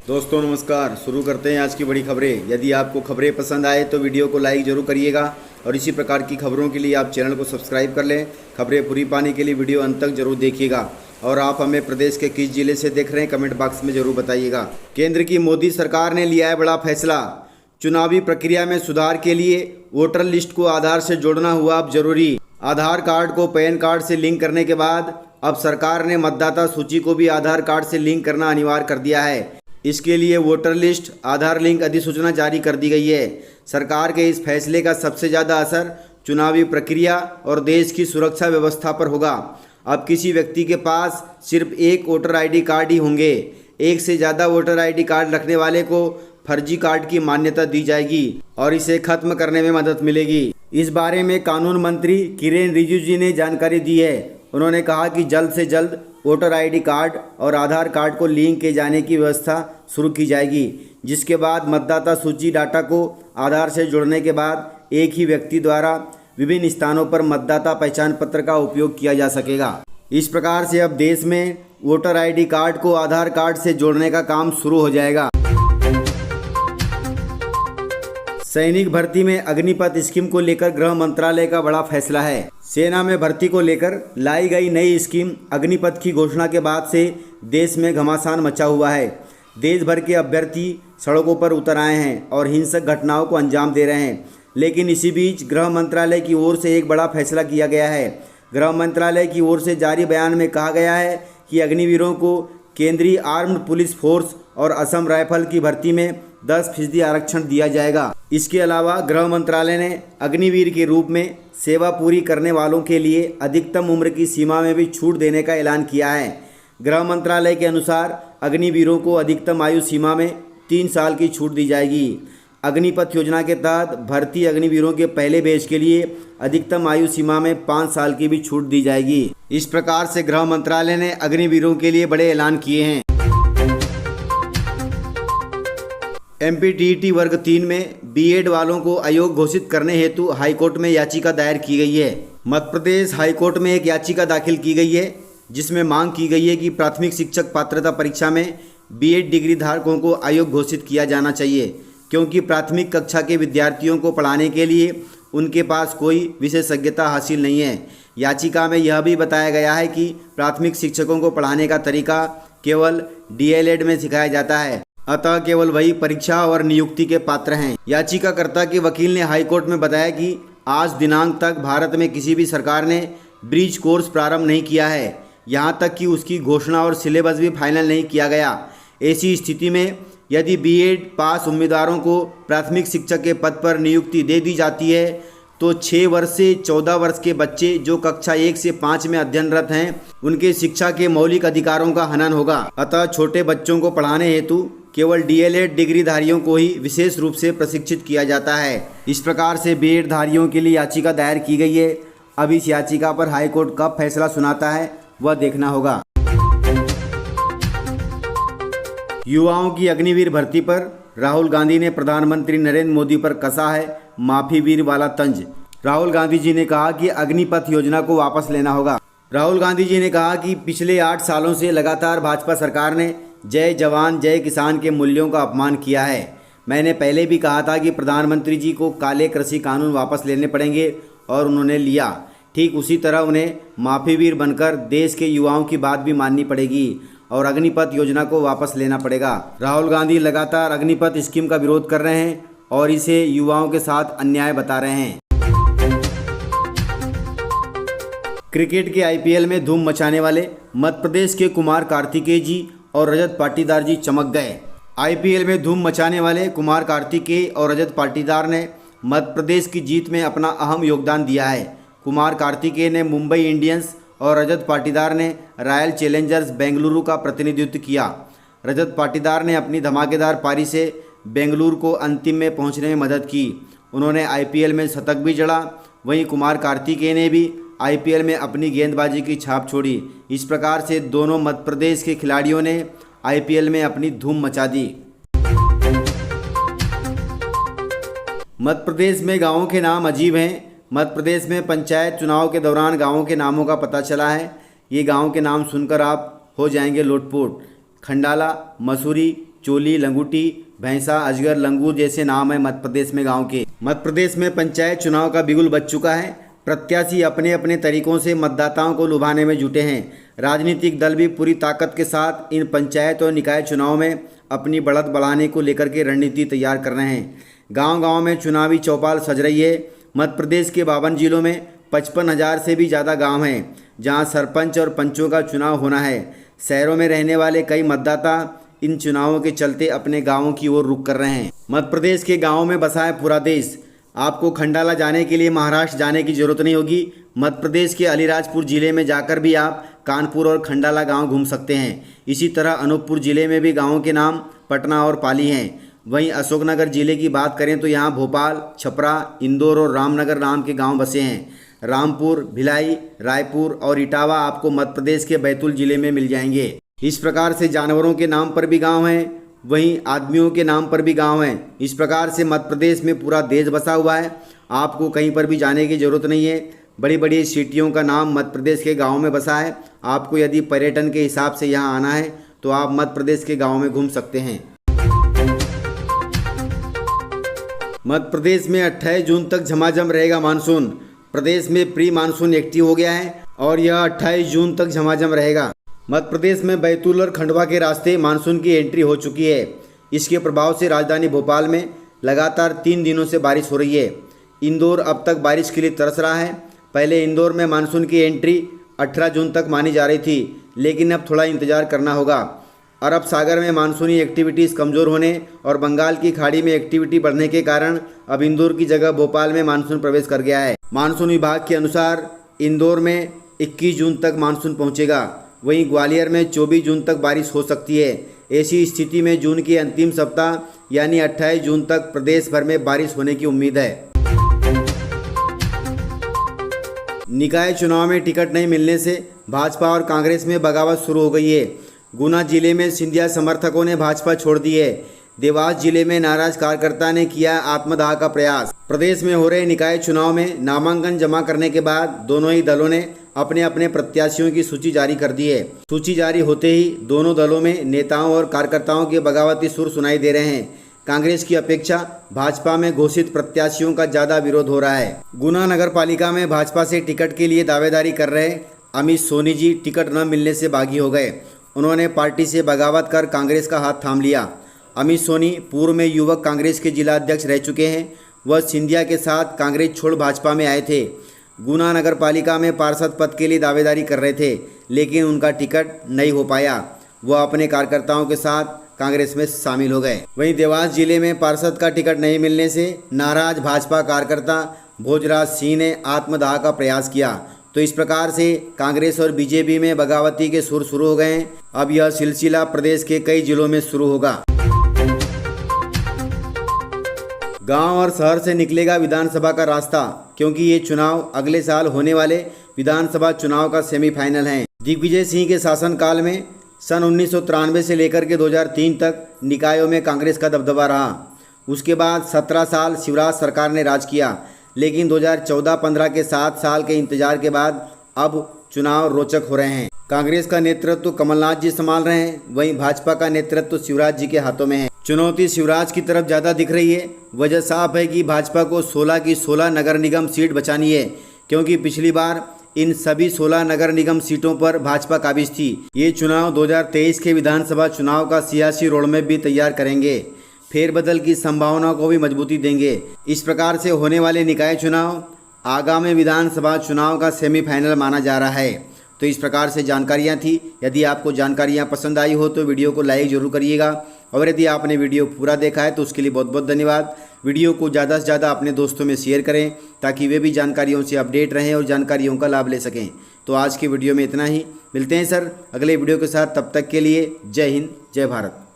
दोस्तों नमस्कार। शुरू करते हैं आज की बड़ी खबरें। यदि आपको खबरें पसंद आए तो वीडियो को लाइक जरूर करिएगा और इसी प्रकार की खबरों के लिए आप चैनल को सब्सक्राइब कर लें। खबरें पूरी पाने के लिए वीडियो अंत तक जरूर देखिएगा। और आप हमें प्रदेश के किस जिले से देख रहे हैं कमेंट बॉक्स में जरूर बताइएगा। केंद्र की मोदी सरकार ने लिया है बड़ा फैसला। चुनावी प्रक्रिया में सुधार के लिए वोटर लिस्ट को आधार से जोड़ना हुआ अब जरूरी। आधार कार्ड को पैन कार्ड से लिंक करने के बाद अब सरकार ने मतदाता सूची को भी आधार कार्ड से लिंक करना अनिवार्य कर दिया है। इसके लिए वोटर लिस्ट आधार लिंक अधिसूचना जारी कर दी गई है। सरकार के इस फैसले का सबसे ज़्यादा असर चुनावी प्रक्रिया और देश की सुरक्षा व्यवस्था पर होगा। अब किसी व्यक्ति के पास सिर्फ एक वोटर आईडी कार्ड ही होंगे। एक से ज़्यादा वोटर आईडी कार्ड रखने वाले को फर्जी कार्ड की मान्यता दी जाएगी और इसे खत्म करने में मदद मिलेगी। इस बारे में कानून मंत्री किरेन रिजिजू ने जानकारी दी है। उन्होंने कहा कि जल्द से जल्द वोटर आईडी कार्ड और आधार कार्ड को लिंक किए जाने की व्यवस्था शुरू की जाएगी, जिसके बाद मतदाता सूची डाटा को आधार से जोड़ने के बाद एक ही व्यक्ति द्वारा विभिन्न स्थानों पर मतदाता पहचान पत्र का उपयोग किया जा सकेगा। इस प्रकार से अब देश में वोटर आईडी कार्ड को आधार कार्ड से जोड़ने का काम शुरू हो जाएगा। सैनिक भर्ती में अग्निपथ स्कीम को लेकर गृह मंत्रालय का बड़ा फैसला है। सेना में भर्ती को लेकर लाई गई नई स्कीम अग्निपथ की घोषणा के बाद से देश में घमासान मचा हुआ है। देश भर के अभ्यर्थी सड़कों पर उतर आए हैं और हिंसक घटनाओं को अंजाम दे रहे हैं। लेकिन इसी बीच गृह मंत्रालय की ओर से एक बड़ा फैसला किया गया है। गृह मंत्रालय की ओर से जारी बयान में कहा गया है कि अग्निवीरों को केंद्रीय आर्म्ड पुलिस फोर्स और असम राइफल की भर्ती में 10% आरक्षण दिया जाएगा। इसके अलावा गृह मंत्रालय ने अग्निवीर के रूप में सेवा पूरी करने वालों के लिए अधिकतम उम्र की सीमा में भी छूट देने का ऐलान किया है। गृह मंत्रालय के अनुसार अग्निवीरों को अधिकतम आयु सीमा में 3 साल की छूट दी जाएगी। अग्निपथ योजना के तहत भर्ती अग्निवीरों के पहले बैच के लिए अधिकतम आयु सीमा में 5 साल की भी छूट दी जाएगी। इस प्रकार से गृह मंत्रालय ने अग्निवीरों के लिए बड़े ऐलान किए हैं। एमपीटीईटी वर्ग 3 में बीएड वालों को अयोग्य घोषित करने हेतु हाईकोर्ट में याचिका दायर की गई है। मध्य प्रदेश हाईकोर्ट में एक याचिका दाखिल की गई है, जिसमें मांग की गई है कि प्राथमिक शिक्षक पात्रता परीक्षा में बीएड डिग्री धारकों को अयोग्य घोषित किया जाना चाहिए, क्योंकि प्राथमिक कक्षा के विद्यार्थियों को पढ़ाने के लिए उनके पास कोई विशेषज्ञता हासिल नहीं है। याचिका में यह भी बताया गया है कि प्राथमिक शिक्षकों को पढ़ाने का तरीका केवल डीएलएड में सिखाया जाता है, अतः केवल वही परीक्षा और नियुक्ति के पात्र हैं। याचिकाकर्ता के वकील ने हाईकोर्ट में बताया कि आज दिनांक तक भारत में किसी भी सरकार ने ब्रिज कोर्स प्रारंभ नहीं किया है, यहाँ तक कि उसकी घोषणा और सिलेबस भी फाइनल नहीं किया गया। ऐसी स्थिति में यदि बीएड पास उम्मीदवारों को प्राथमिक शिक्षक के पद पर नियुक्ति दे दी जाती है तो 6 वर्ष से 14 वर्ष के बच्चे जो कक्षा 1 से 5 में अध्ययनरत हैं, उनके शिक्षा के मौलिक अधिकारों का हनन होगा। अतः छोटे बच्चों को पढ़ाने हेतु केवल डीएलएड डिग्रीधारियों को ही विशेष रूप से प्रशिक्षित किया जाता है। इस प्रकार से बीएड धारियों के लिए याचिका दायर की गई है। अब इस याचिका पर हाईकोर्ट कब फैसला सुनाता है वह देखना होगा। युवाओं की अग्निवीर भर्ती पर राहुल गांधी ने प्रधानमंत्री नरेंद्र मोदी पर कसा है माफी वीर वाला तंज। राहुल गांधी जी ने कहा कि अग्निपथ योजना को वापस लेना होगा। राहुल गांधी जी ने कहा कि पिछले 8 सालों से लगातार भाजपा सरकार ने जय जवान जय किसान के मूल्यों का अपमान किया है। मैंने पहले भी कहा था कि प्रधानमंत्री जी को काले कृषि कानून वापस लेने पड़ेंगे और उन्होंने लिया। ठीक उसी तरह उन्हें माफी वीर बनकर देश के युवाओं की बात भी माननी पड़ेगी और अग्निपथ योजना को वापस लेना पड़ेगा। राहुल गांधी लगातार अग्निपथ स्कीम का विरोध कर रहे हैं और इसे युवाओं के साथ अन्याय बता रहे हैं। क्रिकेट के आईपीएल में धूम मचाने वाले मध्य प्रदेश के कुमार कार्तिकेय जी और रजत पाटीदार जी चमक गए। आईपीएल में धूम मचाने वाले कुमार कार्तिकेय और रजत पाटीदार ने मध्य प्रदेश की जीत में अपना अहम योगदान दिया है। कुमार कार्तिकेय ने मुंबई इंडियंस और रजत पाटीदार ने रॉयल चैलेंजर्स बेंगलुरु का प्रतिनिधित्व किया। रजत पाटीदार ने अपनी धमाकेदार पारी से बेंगलुरु को अंतिम में पहुंचने में मदद की। उन्होंने आईपीएल में शतक भी जड़ा। वहीं कुमार कार्तिकेय ने भी आईपीएल में अपनी गेंदबाजी की छाप छोड़ी। इस प्रकार से दोनों मध्य प्रदेश के खिलाड़ियों ने आईपीएल में अपनी धूम मचा दी। मध्य प्रदेश में गांवों के नाम अजीब हैं। मध्य प्रदेश में पंचायत चुनाव के दौरान गांवों के नामों का पता चला है। ये गांव के नाम सुनकर आप हो जाएंगे लोटपोट। खंडाला, मसूरी, चोली, लंगूटी, भैंसा, अजगर, लंगूर जैसे नाम है मध्य प्रदेश में गाँव के। मध्य प्रदेश में पंचायत चुनाव का बिगुल बज चुका है। प्रत्याशी अपने अपने तरीकों से मतदाताओं को लुभाने में जुटे हैं। राजनीतिक दल भी पूरी ताकत के साथ इन पंचायत और निकाय चुनाव में अपनी बढ़त बढ़ाने को लेकर के रणनीति तैयार कर रहे हैं। गांव-गांव में चुनावी चौपाल सज रही है। मध्य प्रदेश के 52 जिलों में 55,000 से भी ज़्यादा गांव हैं जहां सरपंच और पंचों का चुनाव होना है। शहरों में रहने वाले कई मतदाता इन चुनावों के चलते अपने गाँवों की ओर रुख कर रहे हैं। मध्य प्रदेश के गाँवों में बसा है पूरा देश। आपको खंडाला जाने के लिए महाराष्ट्र जाने की जरूरत नहीं होगी। मध्य प्रदेश के अलीराजपुर जिले में जाकर भी आप कानपुर और खंडाला गांव घूम सकते हैं। इसी तरह अनूपपुर जिले में भी गांवों के नाम पटना और पाली हैं। वहीं अशोकनगर जिले की बात करें तो यहाँ भोपाल, छपरा, इंदौर और रामनगर नाम के गांव बसे हैं। रामपुर, भिलाई, रायपुर और इटावा आपको मध्य प्रदेश के बैतूल जिले में मिल जाएंगे। इस प्रकार से जानवरों के नाम पर भी गाँव हैं, वहीं आदमियों के नाम पर भी गांव हैं। इस प्रकार से मध्य प्रदेश में पूरा देश बसा हुआ है। आपको कहीं पर भी जाने की ज़रूरत नहीं है। बड़ी बड़ी सिटियों का नाम मध्य प्रदेश के गाँव में बसा है। आपको यदि पर्यटन के हिसाब से यहाँ आना है तो आप मध्य प्रदेश के गाँव में घूम सकते हैं। मध्य प्रदेश में 28 जून तक झमाझम रहेगा मानसून। प्रदेश में प्री मानसून एक्टिव हो गया है और यह 28 जून तक झमाझम रहेगा। मध्य प्रदेश में बैतूल और खंडवा के रास्ते मानसून की एंट्री हो चुकी है। इसके प्रभाव से राजधानी भोपाल में लगातार 3 दिनों से बारिश हो रही है। इंदौर अब तक बारिश के लिए तरस रहा है। पहले इंदौर में मानसून की एंट्री 18 जून तक मानी जा रही थी, लेकिन अब थोड़ा इंतजार करना होगा। अरब सागर में मानसूनी एक्टिविटीज़ कमज़ोर होने और बंगाल की खाड़ी में एक्टिविटी बढ़ने के कारण अब इंदौर की जगह भोपाल में मानसून प्रवेश कर गया है। मानसून विभाग के अनुसार इंदौर में 21 जून तक मानसून पहुँचेगा। वहीं ग्वालियर में 24 जून तक बारिश हो सकती है। ऐसी स्थिति में जून के अंतिम सप्ताह यानी 28 जून तक प्रदेश भर में बारिश होने की उम्मीद है। निकाय चुनाव में टिकट नहीं मिलने से भाजपा और कांग्रेस में बगावत शुरू हो गई है। गुना जिले में सिंधिया समर्थकों ने भाजपा छोड़ दी है। देवास जिले में नाराज कार्यकर्ता ने किया आत्मदाह का प्रयास। प्रदेश में हो रहे निकाय चुनाव में नामांकन जमा करने के बाद दोनों ही दलों ने अपने अपने प्रत्याशियों की सूची जारी कर दी है। सूची जारी होते ही दोनों दलों में नेताओं और कार्यकर्ताओं के बगावती सुर सुनाई दे रहे हैं। कांग्रेस की अपेक्षा भाजपा में घोषित प्रत्याशियों का ज़्यादा विरोध हो रहा है। गुना नगर पालिका में भाजपा से टिकट के लिए दावेदारी कर रहे अमित सोनी जी टिकट न मिलने से बागी हो गए। उन्होंने पार्टी से बगावत कर कांग्रेस का हाथ थाम लिया। अमित सोनी पूर्व में युवक कांग्रेस के जिला अध्यक्ष रह चुके हैं। वह सिंधिया के साथ कांग्रेस छोड़ भाजपा में आए थे। गुना नगर पालिका में पार्षद पद के लिए दावेदारी कर रहे थे, लेकिन उनका टिकट नहीं हो पाया। वह अपने कार्यकर्ताओं के साथ कांग्रेस में शामिल हो गए। वहीं देवास जिले में पार्षद का टिकट नहीं मिलने से नाराज भाजपा कार्यकर्ता भोजराज सिंह ने आत्मदाह का प्रयास किया। तो इस प्रकार से कांग्रेस और बीजेपी में बगावती के सुर शुरू हो गए हैं। अब यह सिलसिला प्रदेश के कई जिलों में शुरू होगा। गांव और शहर से निकलेगा विधानसभा का रास्ता, क्योंकि ये चुनाव अगले साल होने वाले विधानसभा चुनाव का सेमीफाइनल है। दिग्विजय सिंह के शासनकाल में सन 1993 से लेकर के 2003 तक निकायों में कांग्रेस का दबदबा रहा। उसके बाद 17 साल शिवराज सरकार ने राज किया, लेकिन 2014-15 के 7 साल के इंतजार के बाद अब चुनाव रोचक हो रहे हैं। कांग्रेस का नेतृत्व कमलनाथ जी संभाल रहे हैं, वहीं भाजपा का नेतृत्व शिवराज जी के हाथों में है। चुनौती शिवराज की तरफ ज़्यादा दिख रही है। वजह साफ है कि भाजपा को 16 की 16 नगर निगम सीट बचानी है, क्योंकि पिछली बार इन सभी 16 नगर निगम सीटों पर भाजपा काबिज थी। ये चुनाव 2023 के विधानसभा चुनाव का सियासी रोडमैप भी तैयार करेंगे, फेरबदल की संभावना को भी मजबूती देंगे। इस प्रकार से होने वाले निकाय चुनाव आगामी विधानसभा चुनाव का सेमीफाइनल माना जा रहा है। तो इस प्रकार से जानकारियाँ थी। यदि आपको जानकारियाँ पसंद आई हो तो वीडियो को लाइक ज़रूर करिएगा, और यदि आपने वीडियो पूरा देखा है तो उसके लिए बहुत बहुत धन्यवाद। वीडियो को ज़्यादा से ज़्यादा अपने दोस्तों में शेयर करें, ताकि वे भी जानकारियों से अपडेट रहें और जानकारियों का लाभ ले सकें। तो आज की वीडियो में इतना ही। मिलते हैं सर अगले वीडियो के साथ, तब तक के लिए जय हिंद, जय भारत।